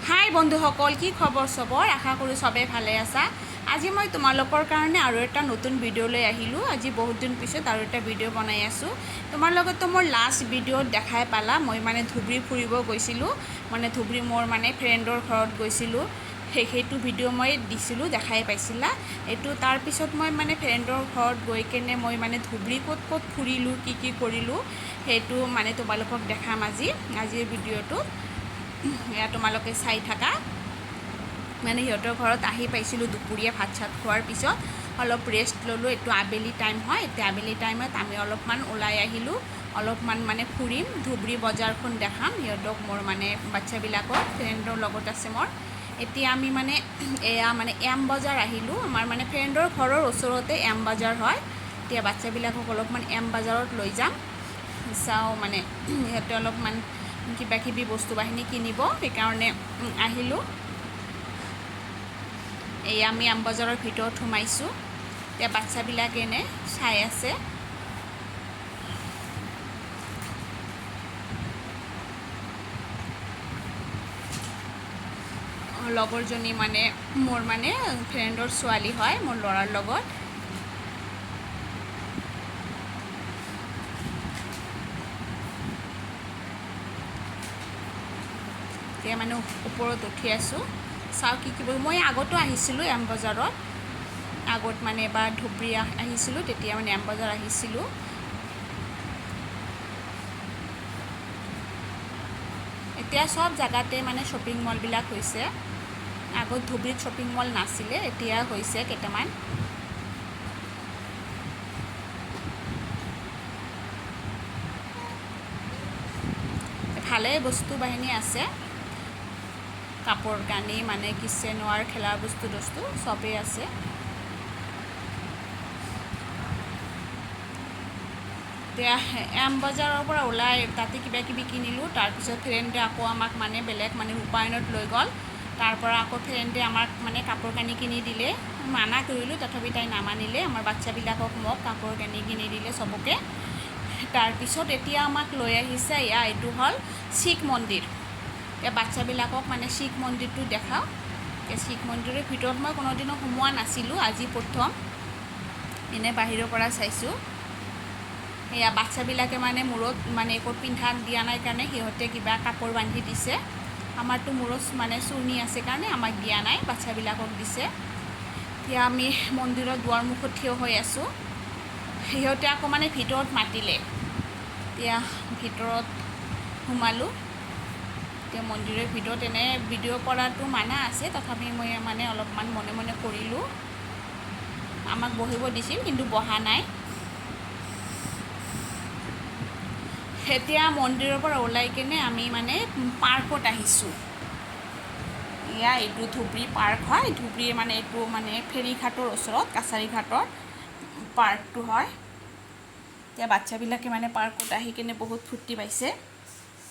হাই বন্ধুসকল, কি খবৰ সবৰ? আশা কৰোঁ সবে ভালে আছা। আজি মই তোমালোকৰ কাৰণে আৰু এটা নতুন ভিডিঅ' লৈ আহিলোঁ। আজি বহুত দিন পিছত আৰু এটা ভিডিঅ' বনাই আছোঁ। তোমাৰ লগতো মোৰ লাষ্ট ভিডিঅ'ত দেখাই পালা, মই মানে ধুবুৰী ফুৰিব গৈছিলোঁ। ধুবুৰী মোৰ ফ্ৰেণ্ডৰ ঘৰত গৈছিলোঁ। সেইটো ভিডিঅ' মই দিছিলোঁ, দেখাই পাইছিলা। এইটো তাৰপিছত মই ফ্ৰেণ্ডৰ ঘৰত গৈ কেনে মই ধুবুৰী ক'ত ক'ত ফুৰিলোঁ, কি কৰিলোঁ, সেইটো তোমালোকক দেখাম আজিৰ ভিডিঅ'টোত। এয়া তোমালোকে চাই থাকা। সিহঁতৰ ঘৰত আহি পাইছিলোঁ দুপৰীয়া ভাত চাত খোৱাৰ পিছত অলপ ৰেষ্ট ল'লোঁ। এইটো আবেলি টাইম হয়। এতিয়া আবেলি টাইমত আমি অলপমান ওলাই আহিলোঁ। অলপমান ফুৰিম, ধুবুৰী বজাৰখন দেখাম সিহঁতক, মোৰ বাচ্ছাবিলাকৰ ফ্ৰেণ্ডৰ লগত আছে মোৰ। এতিয়া আমি এয়া এম বজাৰ আহিলোঁ। আমাৰ ফ্ৰেণ্ডৰ ঘৰৰ ওচৰতে এম বজাৰ হয়। এতিয়া বাচ্ছাবিলাকক অলপমান এম বজাৰত লৈ যাম। চাওঁ সিহঁতে অলপমান কিবা কিবি বস্তু বাহিনী কিনিব, সেইকাৰণে আহিলোঁ। এই আমি এম বজাৰৰ ভিতৰত সোমাইছোঁ। এতিয়া বাচ্ছাবিলাকে এনে চাই আছে। লগৰজনী মোৰ ফ্ৰেণ্ডৰ ছোৱালী হয়, মোৰ ল'ৰাৰ লগত। এতিয়া ওপৰত উঠি আছোঁ। চাওঁ কি মই আগতো আহিছিলোঁ এম বজাৰত। আগত এবাৰ ধুবুৰী আহিছিলোঁ, তেতিয়া এম বজাৰ আহিছিলোঁ। এতিয়া চব জেগাতে শ্বপিং মলবিলাক হৈছে। আগত ধুবুৰীত শ্বপিং মল নাছিলে, এতিয়া হৈছে কেইটামান। ভালেই বস্তু বাহিনী আছে। কাপোৰ কানি কিচেনৰ খেলাৰ বস্তু চবেই আছে। এতিয়া এম বজাৰৰ পৰা ওলাই তাতে কিবা কিবি কিনিলোঁ। তাৰপিছত ফ্ৰেণ্ডে আকৌ আমাক বেলেগ ৰূপায়ণত লৈ গ'ল। তাৰ পৰা আকৌ ফ্ৰেণ্ডে আমাক কাপোৰ কানি কিনি দিলে। মানা কৰিলোঁ, তথাপি তাই নামানিলে। আমাৰ বাচ্ছাবিলাকক মোক কাপোৰ কানি কিনি দিলে চবকে। তাৰপিছত এতিয়া আমাক লৈ আহিছে, এইটো হ'ল শিখ মন্দিৰ। এতিয়া বাচ্ছাবিলাকক শিখ মন্দিৰটো দেখাওঁ। শিখ মন্দিৰৰ ভিতৰত মই কোনোদিনো সোমোৱা নাছিলোঁ, আজি প্ৰথম এনে বাহিৰৰ পৰা চাইছোঁ। এয়া বাচ্ছাবিলাকে মূৰত একো পিন্ধা দিয়া নাই কাৰণে সিহঁতে কিবা কাপোৰ বান্ধি দিছে। আমাৰতো মূৰত চুৰ্ণি আছে কাৰণে আমাক দিয়া নাই, বাচ্ছাবিলাকক দিছে। এতিয়া আমি মন্দিৰৰ দুৱাৰমুখত থিয় হৈ আছোঁ। সিহঁতে আকৌ ভিতৰত মাতিলে। এতিয়া ভিতৰত সোমালোঁ। এতিয়া মন্দিৰৰ ভিতৰত এনে ভিডিঅ' কৰাটো মানা আছে, তথাপি মই অলপমান মনে মনে কৰিলোঁ। আমাক বহিব দিছিল, কিন্তু বহা নাই। এতিয়া মন্দিৰৰ পৰা ওলাই কিনে আমি পাৰ্কত আহিছোঁ। এইটো ধুবুৰী পাৰ্ক হয়। ধুবুৰীৰ এইটো ফেৰীঘাটৰ ওচৰত, কাছাৰী ঘাটৰ পাৰ্কটো হয়। এতিয়া বাচ্ছাবিলাকে পাৰ্কত আহি কিনে বহুত ফূৰ্তি পাইছে,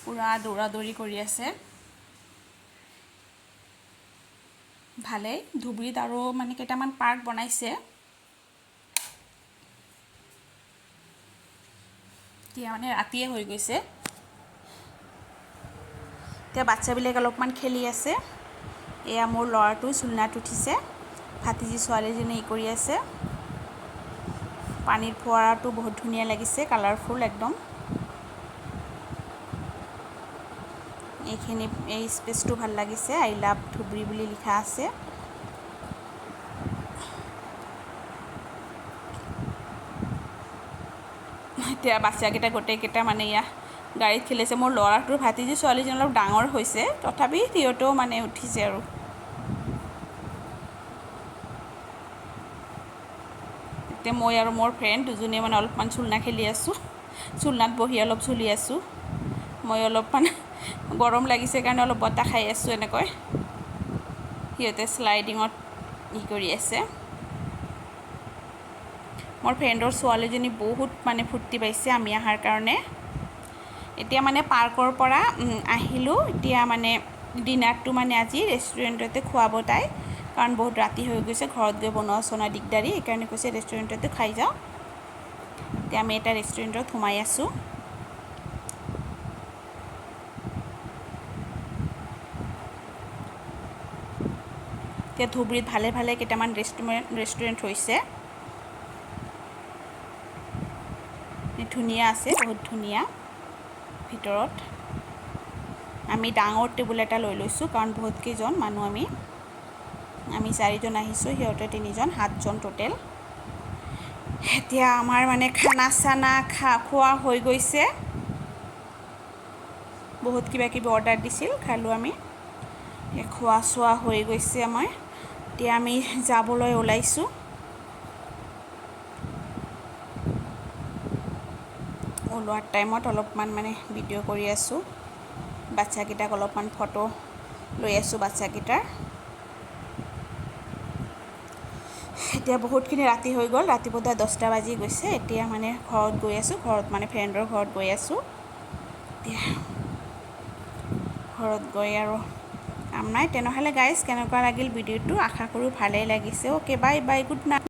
পূৰা দৌৰা দৌৰি কৰি আছে। ভালেই, ধুবুৰীত আৰু কেইটামান পাৰ্ক বনাইছে। এতিয়া ৰাতিয়ে হৈ গৈছে। এতিয়া বাচ্ছাবিলাকে অলপমান খেলি আছে। এয়া মোৰ ল'ৰাটো চুলনাত উঠিছে। ভাতিজি ছোৱালীজনী কৰি আছে। পানীৰ ফোৱাৰাটো বহুত ধুনীয়া লাগিছে, কালাৰফুল একদম। এই স্পেচটো ভাল লাগিছে, আই লাভ ধুবুৰী বুলি লিখা আছে। এতিয়া বাচ্ছাকেইটা গোটেইকেইটা গাড়ীত খেলিছে। মোৰ ল'ৰাটোৰ ভাতিজি ছোৱালীজনী অলপ ডাঙৰ হৈছে, তথাপি সিহঁতেও উঠিছে আৰু। এতিয়া মই আৰু মোৰ ফ্ৰেণ্ড দুজনীয়ে অলপমান চুলনা খেলি আছোঁ। চুলনাত বহি অলপ চলি আছোঁ। মই অলপমান গৰম লাগিছে কাৰণে অলপ বতাহ খাই আছোঁ এনেকৈ। সিহঁতে শ্লাইডিঙত কৰি আছে। মোৰ ফ্ৰেণ্ডৰ ছোৱালীজনী বহুত ফূৰ্তি পাইছে আমি অহাৰ কাৰণে। এতিয়া পাৰ্কৰ পৰা আহিলোঁ। এতিয়া ডিনাৰটো আজি ৰেষ্টুৰেণ্টতে খুৱাব তাই, কাৰণ বহুত ৰাতি হৈ গৈছে, ঘৰত গৈ বনোৱা চনোৱা দিগদাৰী। সেইকাৰণে কৈছে ৰেষ্টুৰেণ্টতে খাই যাওঁ। এতিয়া আমি এটা ৰেষ্টুৰেণ্টত সোমাই আছোঁ। এতিয়া ধুবুৰীত ভালে ভালে কেইটামান ৰেষ্টুৰেণ্ট হৈছে, ধুনীয়া আছে, বহুত ধুনীয়া। ভিতৰত আমি ডাঙৰ টেবুল এটা লৈ লৈছোঁ, কাৰণ বহুতকেইজন মানুহ আমি 4জন আহিছোঁ, সিহঁতে 3জন, 7জন টোটেল। এতিয়া আমাৰ মানে খানা চানা খোৱা হৈ গৈছে, বহুত কিবা কিবি অৰ্ডাৰ দিছিল, খালোঁ আমি। খোৱা চোৱা হৈ গৈছে আমাৰ। এতিয়া আমি যাবলৈ ওলাইছোঁ। ওলোৱাৰ টাইমত অলপমান মানে ভিডিঅ' কৰি আছোঁ, বাচ্ছাকেইটাক অলপমান ফটো লৈ আছোঁ বাচ্ছাকেইটাৰ। এতিয়া বহুতখিনি ৰাতি হৈ গ'ল, ৰাতিপুৱা 10টা বাজি গৈছে। এতিয়া মানে ঘৰত গৈ আছোঁ, ঘৰত মানে ফ্ৰেণ্ডৰ ঘৰত গৈ আছোঁ। এতিয়া ঘৰত গৈ আৰু কাম নাই। তেনেহ'লে গাইজ, কেনেকুৱা লাগিল ভিডিঅ'টো? আশা কৰোঁ ভালেই লাগিছে। Okay, bye bye, good night.